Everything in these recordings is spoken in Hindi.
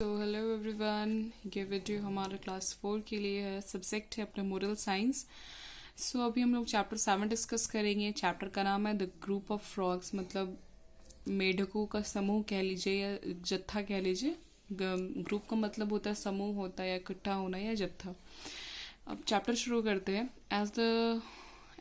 तो हेलो एवरीवन, ये वीडियो हमारा क्लास 4 के लिए है। सब्जेक्ट है अपना मोरल साइंस। सो अभी हम लोग चैप्टर 7 डिस्कस करेंगे। चैप्टर का नाम है द ग्रुप ऑफ फ्रॉग्स, मतलब मेढकों का समूह कह लीजिए या जत्था कह लीजिए। ग्रुप का मतलब होता है समूह होता है या इकट्ठा होना या जत्था। अब चैप्टर शुरू करते हैं।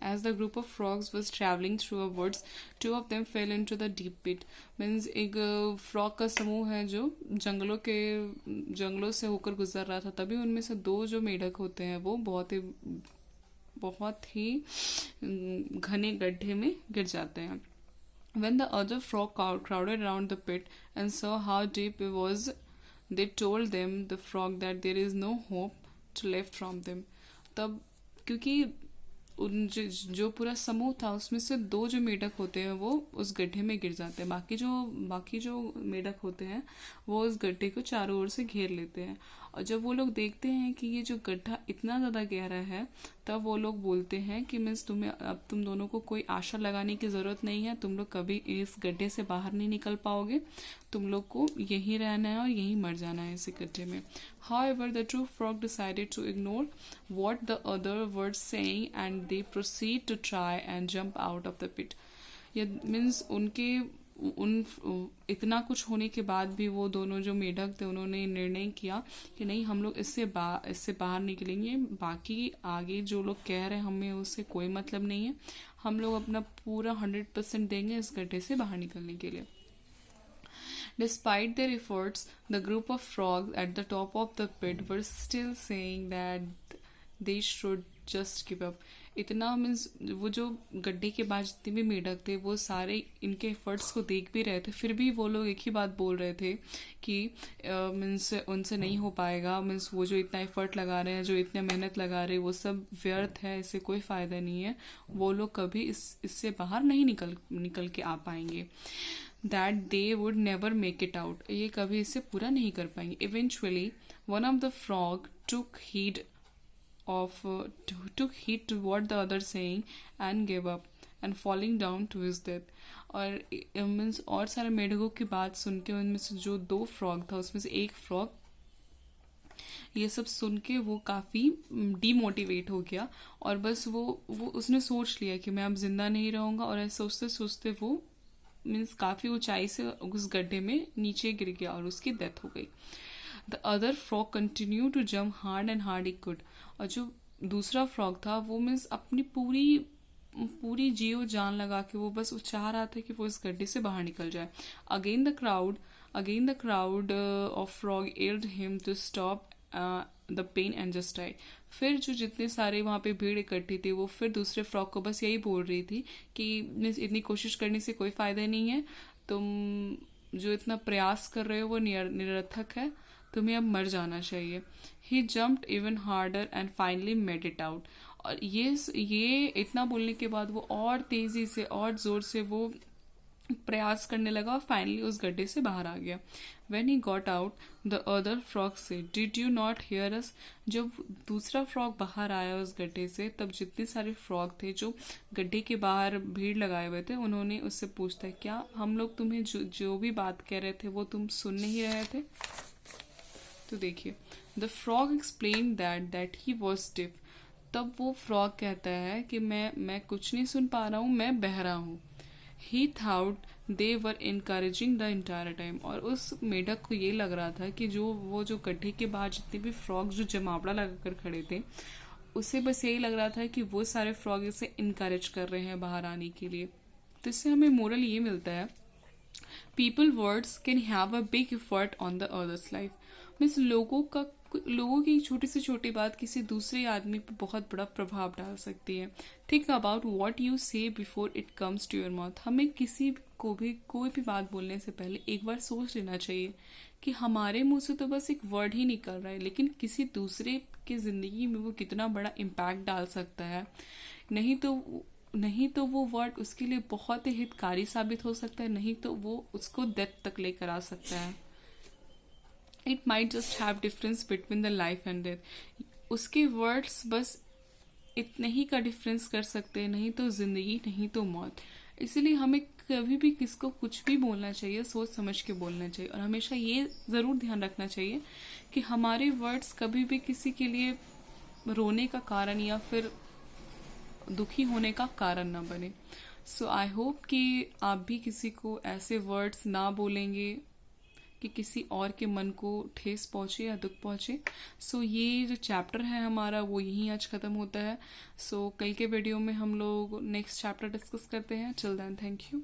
As the group of frogs was traveling through a woods, two of them fell into the deep pit. Means एक फ्रॉग का समूह है जो जंगलों से होकर गुजर रहा था। तभी उनमें से दो जो मेढक होते हैं वो बहुत ही घने गड्ढे में गिर जाते हैं। When the other frog crowded around the pit and saw how deep it was, they told the frog that there is no hope to left from them. तब क्योंकि जो पूरा समूह था उसमें से दो जो मेढक होते हैं वो उस गड्ढे में गिर जाते हैं। बाकी जो मेढक होते हैं वो उस गड्ढे को चारों ओर से घेर लेते हैं। और जब वो लोग देखते हैं कि ये जो गड्ढा इतना ज़्यादा गहरा है, तब वो लोग बोलते हैं कि मीन्स तुम दोनों को कोई आशा लगाने की ज़रूरत नहीं है। तुम लोग कभी इस गड्ढे से बाहर नहीं निकल पाओगे। तुम लोग को यहीं रहना है और यहीं मर जाना है इस गड्ढे में। However, the two frogs decided to ignore what the other were saying and they proceed to try and jump out of the pit. ये मीन्स इतना कुछ होने के बाद भी वो दोनों जो मेढक थे उन्होंने निर्णय किया कि नहीं, हम लोग इससे बाहर निकलेंगे। बाकी आगे जो लोग कह रहे हैं हमें उससे कोई मतलब नहीं है। हम लोग अपना पूरा 100% देंगे इस गड्ढे से बाहर निकलने के लिए। Despite their efforts, the group of frogs at the top of the pit were still saying that they should just give up. इतना मीन्स वो जो गड्ढे के बाद जितने भी मेढक थे वो सारे इनके एफर्ट्स को देख भी रहे थे, फिर भी वो लोग एक ही बात बोल रहे थे कि मीन्स उनसे नहीं हो पाएगा। मीन्स वो जो इतना एफर्ट लगा रहे हैं, जो इतने मेहनत लगा रहे हैं, वो सब व्यर्थ है, इससे कोई फ़ायदा नहीं है। वो लोग कभी इससे बाहर नहीं निकल के आ पाएंगे। That they would never make it out. ये कभी इससे पूरा नहीं कर पाएंगे। Eventually, one of the frog took heed to what the other saying and gave up and falling down to his death. और मीन्स और सारे मेढकों की बात सुन के उनमें से जो दो फ्रॉग था उसमें से एक फ्रॉग ये सब सुन के वो काफ़ी डीमोटिवेट हो गया और बस वो उसने सोच लिया कि मैं अब जिंदा नहीं रहूँगा। और ऐसे सोचते सोचते वो मीन्स काफ़ी ऊंचाई से उस गड्ढे में नीचे गिर गया और उसकी डेथ हो गई। The other frog continue to jump hard and hard he could. और जो दूसरा फ्रॉग था वो मीन्स अपनी पूरी जियो जान लगा के वो बस चाह रहा था कि वो इस गड्ढे से बाहर निकल जाए। Again the crowd of frog yelled him to stop the pain and just die. फिर जो जितने सारे वहाँ पे भीड़ इकट्ठी थी वो फिर दूसरे फ्रॉग को बस यही बोल रही थी कि इतनी कोशिश करने से कोई फ़ायदा नहीं है। तुम जो इतना प्रयास कर रहे हो वो निरर्थक है। तुम्हें अब मर जाना चाहिए। He jumped even harder and finally made it out. और ये इतना बोलने के बाद वो और तेज़ी से और ज़ोर से वो प्रयास करने लगा और फाइनली उस गड्ढे से बाहर आ गया। When he got out, the other frog said, "Did you not hear us?" जब दूसरा फ्रॉग बाहर आया उस गड्ढे से, तब जितने सारे फ्रॉग थे जो गड्ढे के बाहर भीड़ लगाए हुए थे उन्होंने उससे पूछता है, क्या हम लोग तुम्हें जो भी बात कह रहे थे वो तुम सुन नहीं रहे थे? तो देखिए, the frog explain that he was deaf. तब वो फ्रॉग कहता है कि मैं कुछ नहीं सुन पा रहा हूँ, मैं बहरा हूँ। He thought they were encouraging the entire time. और उस मेढक को ये लग रहा था कि वो जो गड्ढे के बाहर जितने भी फ्रॉग जो जमावड़ा लगाकर खड़े थे उसे बस यही लग रहा था कि वो सारे फ्रॉग इसे इनकरेज कर रहे हैं बाहर आने के लिए। तो इससे हमें मोरल ये मिलता है, people words can have a big effort on the others life. Means लोगों की छोटी से छोटी बात किसी दूसरे आदमी पर बहुत बड़ा प्रभाव डाल सकती है। Think about what you say before it comes to your mouth. हमें किसी को भी कोई भी बात बोलने से पहले एक बार सोच लेना चाहिए कि हमारे मुंह से तो बस एक वर्ड ही निकल रहा है, लेकिन किसी दूसरे की ज़िंदगी में वो कितना बड़ा इम्पैक्ट डाल सकता है। नहीं तो वो वर्ड उसके लिए बहुत ही हितकारी साबित हो सकता है, नहीं तो वो उसको डेथ तक लेकर आ सकता है। It might just have difference between the life and death. उसके वर्ड्स बस इतने ही का डिफरेंस कर सकते हैं, नहीं तो जिंदगी नहीं तो मौत। इसीलिए हमें कभी भी किसको कुछ भी बोलना चाहिए सोच समझ के बोलना चाहिए, और हमेशा ये ज़रूर ध्यान रखना चाहिए कि हमारे वर्ड्स कभी भी किसी के लिए रोने का कारण या फिर दुखी होने का कारण ना बने। सो आई होप कि आप भी किसी को ऐसे वर्ड्स ना बोलेंगे कि किसी और के मन को ठेस पहुंचे या दुख पहुंचे। सो ये जो चैप्टर है हमारा वो यहीं आज खत्म होता है। सो कल के वीडियो में हम लोग नेक्स्ट चैप्टर डिस्कस करते हैं। Till then thank you.